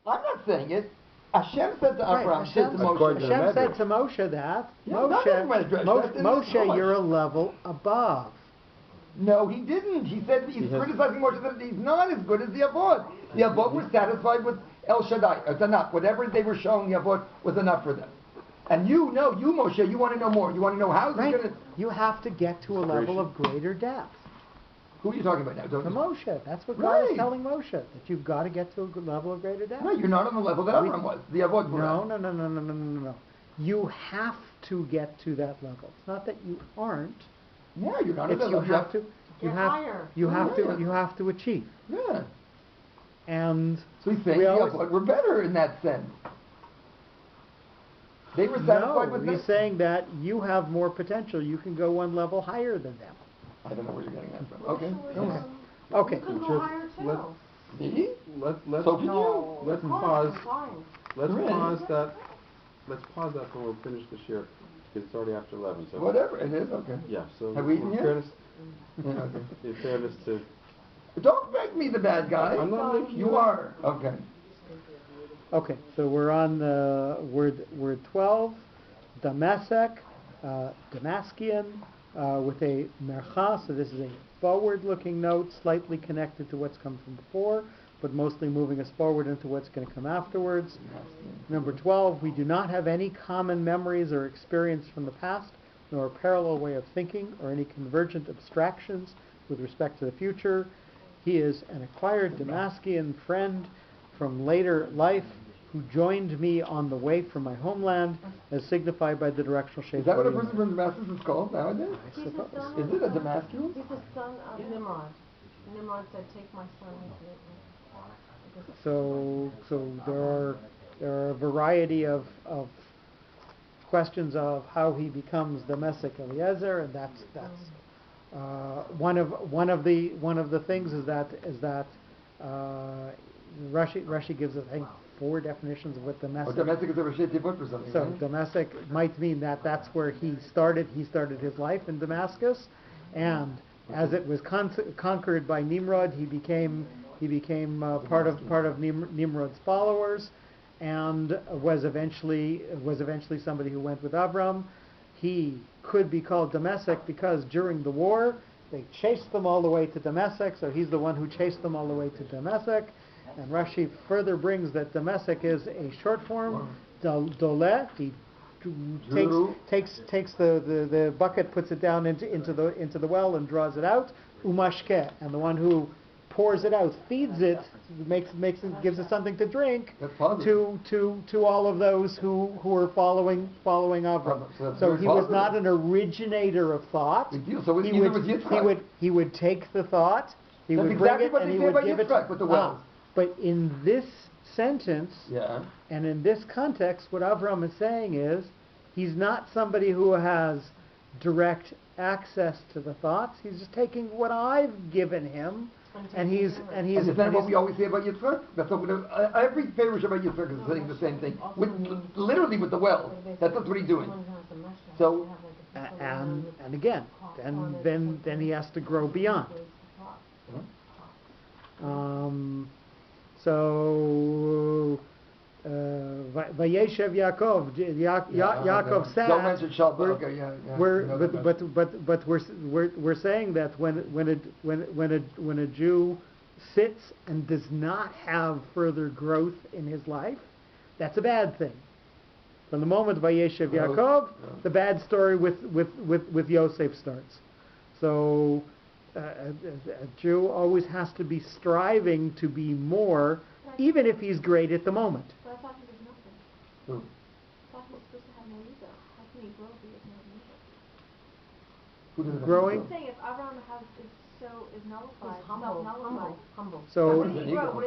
I'm not saying it. Hashem said to Abraham, Hashem, said to Moshe. Hashem said to Moshe that, Yeah, Moshe, you're a level above. No, he didn't. He said he's criticizing Moshe that he's not as good as the Avod. The Avod were satisfied with El Shaddai. It's enough. Whatever they were showing the Avod was enough for them. And you Moshe, you want to know more. You want to know how he's going to... You have to get to a level of greater depth. Who are you talking about now? The Moshe. That's what God is telling Moshe, that you've got to get to a level of greater depth. No, you're not on the level that Abraham was. The Avod were. No. You have to get to that level. It's not that you aren't. Yeah, you're not at that level. You have to achieve. Yeah. And so he's saying we're better in that sense. They were satisfied with he's saying that you have more potential. You can go one level higher than them. I don't know where you're getting that from. Okay. Okay. You can go higher too. Let's pause. Let's pause that when we're finished this year. Because it's already after 11. So whatever it is. Okay. Yeah. So have we eaten yet? In fairness to. Don't make me the bad guy. I'm not making you. are. Okay. Okay. So we're on word 12. Damasek, Damaskian. With a mercha, so this is a forward-looking note, slightly connected to what's come from before, but mostly moving us forward into what's going to come afterwards. Number 12, we do not have any common memories or experience from the past, nor a parallel way of thinking, or any convergent abstractions with respect to the future. He is an acquired Damascian friend from later life, who joined me on the way from my homeland, as signified by the directional shape. Is that what a person from Damascus is called nowadays? I suppose. Is it a Damascus? He's the son of Nimrod. Nimrod said, "Take my son." So there are a variety of questions of how he becomes the Mesek Eliezer, and that's one of the things is that Rashi gives us, I think, 4 definitions of what Damasek. Damasek is a Rashi Tivot or something. So right? Damasek might mean that's where he started. He started his life in Damascus, and as it was conquered by Nimrod, he became part of Nimrod's followers, and was eventually somebody who went with Avram. He could be called Damasek because during the war they chased them all the way to Damasek, so he's the one who chased them all the way to Damasek. And Rashi further brings that Damasek is a short form. Dole, he takes the bucket, puts it down into the well and draws it out. Umashke, and the one who pours it out, feeds it, gives it something to drink to all of those who are following Avram. So he was not an originator of thought. So he would take the thought, he would bring it, and he would give it with the wells. But in this sentence, and in this context, what Avram is saying is, he's not somebody who has direct access to the thoughts. He's just taking what I've given him, and he's. Is that what we always say about Yitzchak? That's what every parish about Yitzchak is saying the same thing. Literally with the well. That's what he's doing. So. And again, then he has to grow beyond. So, Vayeshev Yaakov, Yaakov sat. Don't mention Shabbat. But we're saying that when a Jew sits and does not have further growth in his life, that's a bad thing. From the moment Vayeshev Yaakov, the bad story with Yosef starts. So. A Jew always has to be striving to be more, even if he's great at the moment. But I thought he was nothing. I thought he was supposed to have no ego. How can he grow if he has no ego? Growing? I'm saying if Abraham is nullified, humble. So what is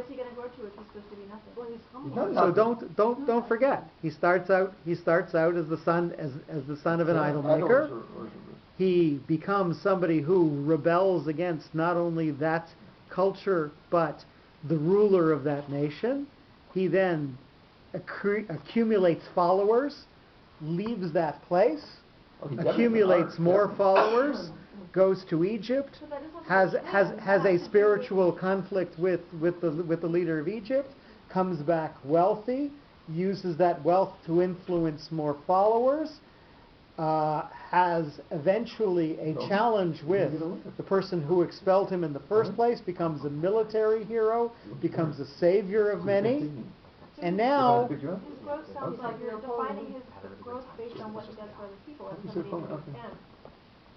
he going to grow to if he's supposed to be nothing? Well, he's humble. So don't forget. He starts out as the son of an idol maker. He becomes somebody who rebels against not only that culture, but the ruler of that nation. He then accumulates followers, leaves that place, accumulates more followers, goes to Egypt, has a spiritual conflict with the leader of Egypt, comes back wealthy, uses that wealth to influence more followers, has eventually a challenge with the person who expelled him in the first place, becomes a military hero, becomes a savior of many, and now His growth sounds like you're defining his growth based on what he does for other people and somebody who understands.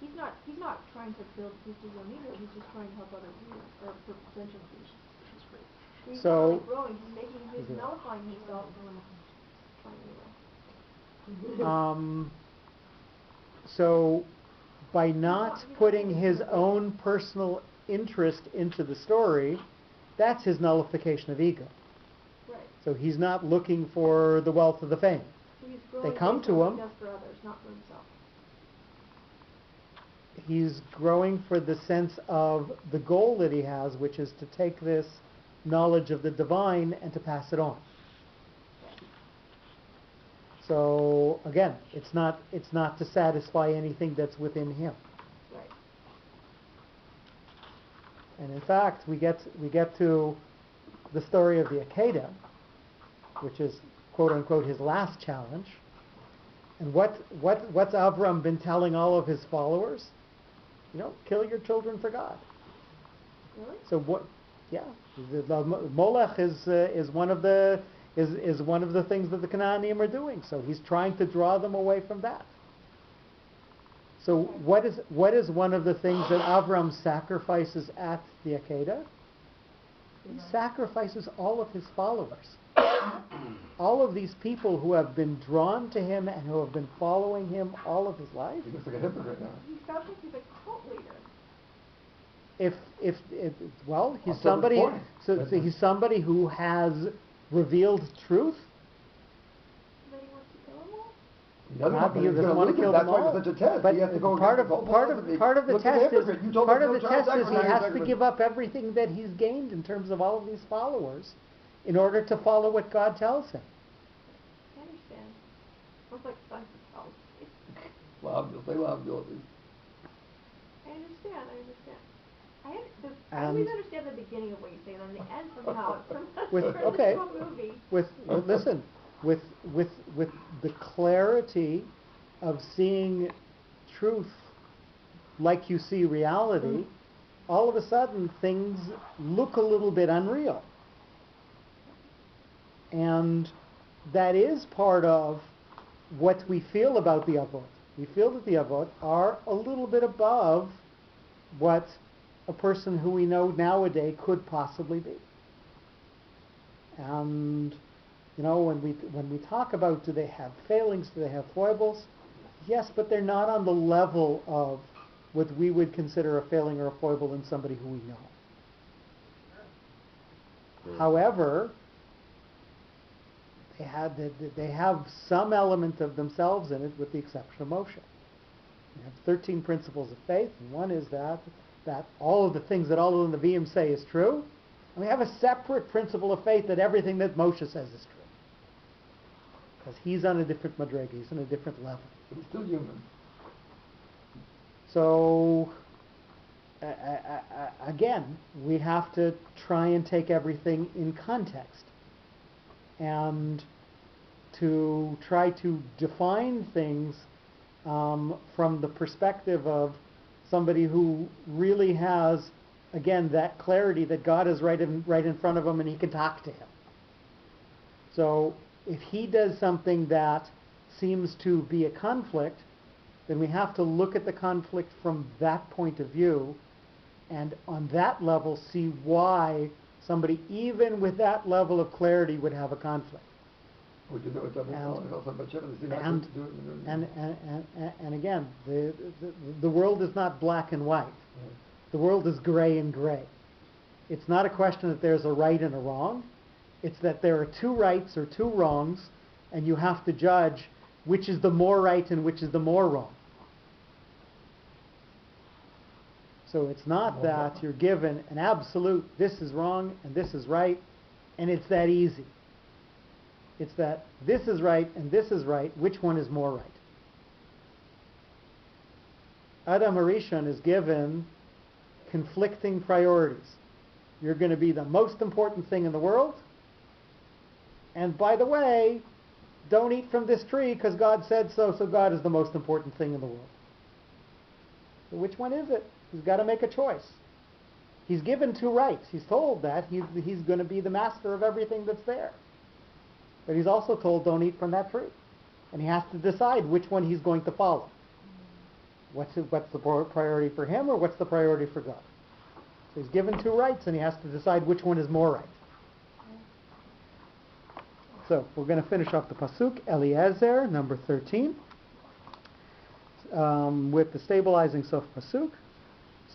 He's not trying to build proof to your ego, he's just trying to help other people, or potential people. He's not really growing, he's nullifying himself. So by not putting his own personal interest into the story, that's his nullification of ego. Right. So he's not looking for the wealth of the fame. So he's growing They come based to on him. what he does for others, not for himself. He's growing for the sense of the goal that he has, which is to take this knowledge of the divine and to pass it on. So again, it's not to satisfy anything that's within him. Right. And in fact, we get to the story of the Akedah, which is quote unquote his last challenge. And what's Avram been telling all of his followers? Kill your children for God. Really? So what? Yeah, the Molech is one of the things that the Canaanim are doing. So he's trying to draw them away from that. So what is one of the things that Avram sacrifices at the Akedah? He sacrifices all of his followers. All of these people who have been drawn to him and who have been following him all of his life. He looks like a hypocrite now. He sounds like he's a cult leader. He's That's somebody. the point. So he's somebody who has revealed truth. Then he wants to kill them all? He doesn't Not want that to, he doesn't want to kill them That's why all. it's such a test. But He has to go part of against the whole philosophy. the Look at test the is hypocrite. You told part us of the no child test is he sacrifice, has to give up everything that he's gained in terms of all of these followers, in order to follow what God tells him. I understand. Sounds like fun for college. Love, you'll say love, you'll I understand. I always understand the beginning of what you say, and then the end somehow. Okay. It's a movie. Listen, with the clarity of seeing truth like you see reality, all of a sudden things look a little bit unreal. And that is part of what we feel about the Avot. We feel that the Avot are a little bit above what a person who we know nowadays could possibly be. And when we talk about, do they have failings, do they have foibles? Yes, but they're not on the level of what we would consider a failing or a foible in somebody who we know. However, they have some element of themselves in it, with the exception of Moshe. We have 13 principles of faith, and one is that all of the things that all of the Nevi'im say is true, and we have a separate principle of faith that everything that Moshe says is true. Because he's on a different madrega, he's on a different level. But he's still human. So, again, we have to try and take everything in context. And to try to define things from the perspective of somebody who really has, again, that clarity that God is right in front of him and he can talk to him. So if he does something that seems to be a conflict, then we have to look at the conflict from that point of view, and on that level see why somebody, even with that level of clarity, would have a conflict. Would you know it's And again, the world is not black and white. Right. The world is gray and gray. It's not a question that there's a right and a wrong. It's that there are two rights or two wrongs, and you have to judge which is the more right and which is the more wrong. So it's not that you're given an absolute, this is wrong and this is right, and it's that easy. It's that this is right and this is right, which one is more right? Adam Harishon is given conflicting priorities. You're going to be the most important thing in the world, And by the way, don't eat from this tree because God said so, so God is the most important thing in the world. So which one is it? He's got to make a choice. He's given two rights. He's told that he's going to be the master of everything that's there. But he's also told don't eat from that tree. And he has to decide which one he's going to follow. What's the priority for him or what's the priority for God? So he's given two rights and he has to decide which one is more right. So we're going to finish off the Pasuk, Eliezer, number 13, with the stabilizing Sof Pasuk.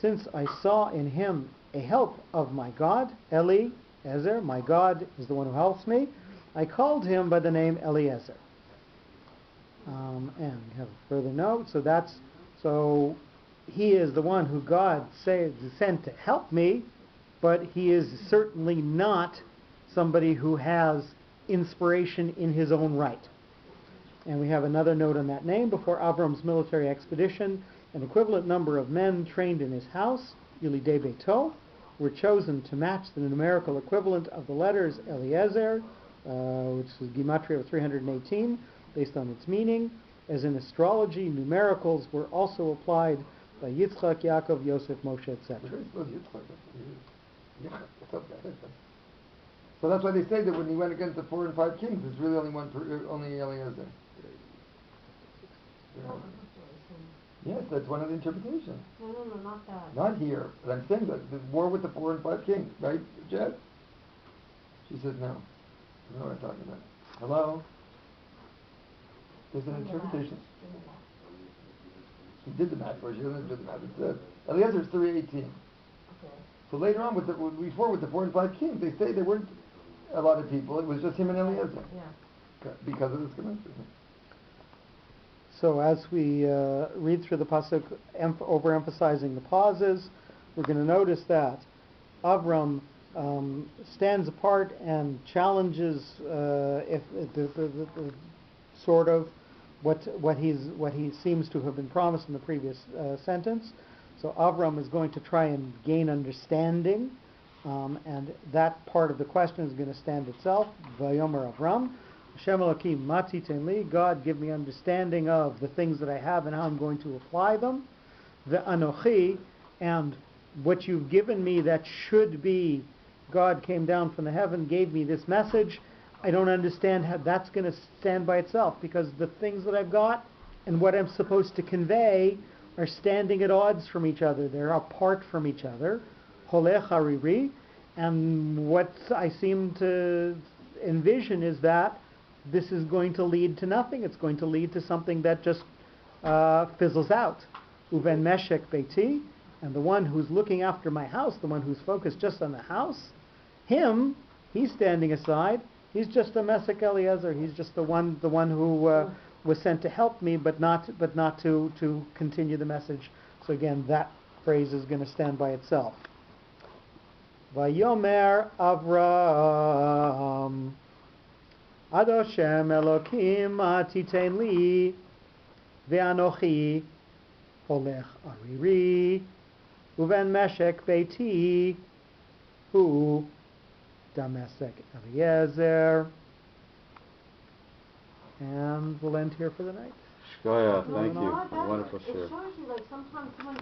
Since I saw in him a help of my God, Eliezer, my God is the one who helps me, I called him by the name Eliezer. And we have a further note, so he is the one who God sent to help me, but he is certainly not somebody who has inspiration in his own right. And we have another note on that name. Before Avram's military expedition, an equivalent number of men trained in his house, Yulidei Beito, were chosen to match the numerical equivalent of the letters Eliezer, which is Gematria of 318, based on its meaning. As in astrology, numericals were also applied by Yitzchak, Yaakov, Yosef, Moshe, etc. So that's why they say that when he went against the 4 and 5 kings, there's really only Eliezer. Yes, that's one of the interpretations. No, not that. Not here, but I'm saying that the war with the 4 and 5 kings, right, Jed? She says no. You know what I'm talking about. Hello? There's an interpretation. He did the math for you. She doesn't do the math. It says Eliezer is 318. Okay. So later on, before with the 4 and 5 kings, they say there weren't a lot of people. It was just him and Eliezer. Yeah. Because of this connection. So as we read through the pasuk, overemphasizing the pauses, we're going to notice that Avram stands apart and challenges, if the sort of what he seems to have been promised in the previous sentence. So Avram is going to try and gain understanding, and that part of the question is going to stand itself. Vayomer Avram, Hashem Elokim Mati Tenli, God give me understanding of the things that I have and how I'm going to apply them. Ve'anochi, and what you've given me that should be, God came down from the heaven, gave me this message. I don't understand how that's going to stand by itself, because the things that I've got and what I'm supposed to convey are standing at odds from each other. They're apart from each other. Holech hariri, and what I seem to envision is that this is going to lead to nothing. It's going to lead to something that just fizzles out. Uven meshek beiti, and the one who's looking after my house, the one who's focused just on the house, he's standing aside. He's just a Mesek Eliezer. He's just the one who was sent to help me, but not to continue the message. So again, that phrase is going to stand by itself. Vayomer Avram, Ad Hashem Elokim atiten li, ve'anochi holech ariri, uven meshek beiti hu Damesek Eliezer. And we'll end here for the night. Shkoya, thank you. No, Wonderful it share. shows you, like, sometimes someone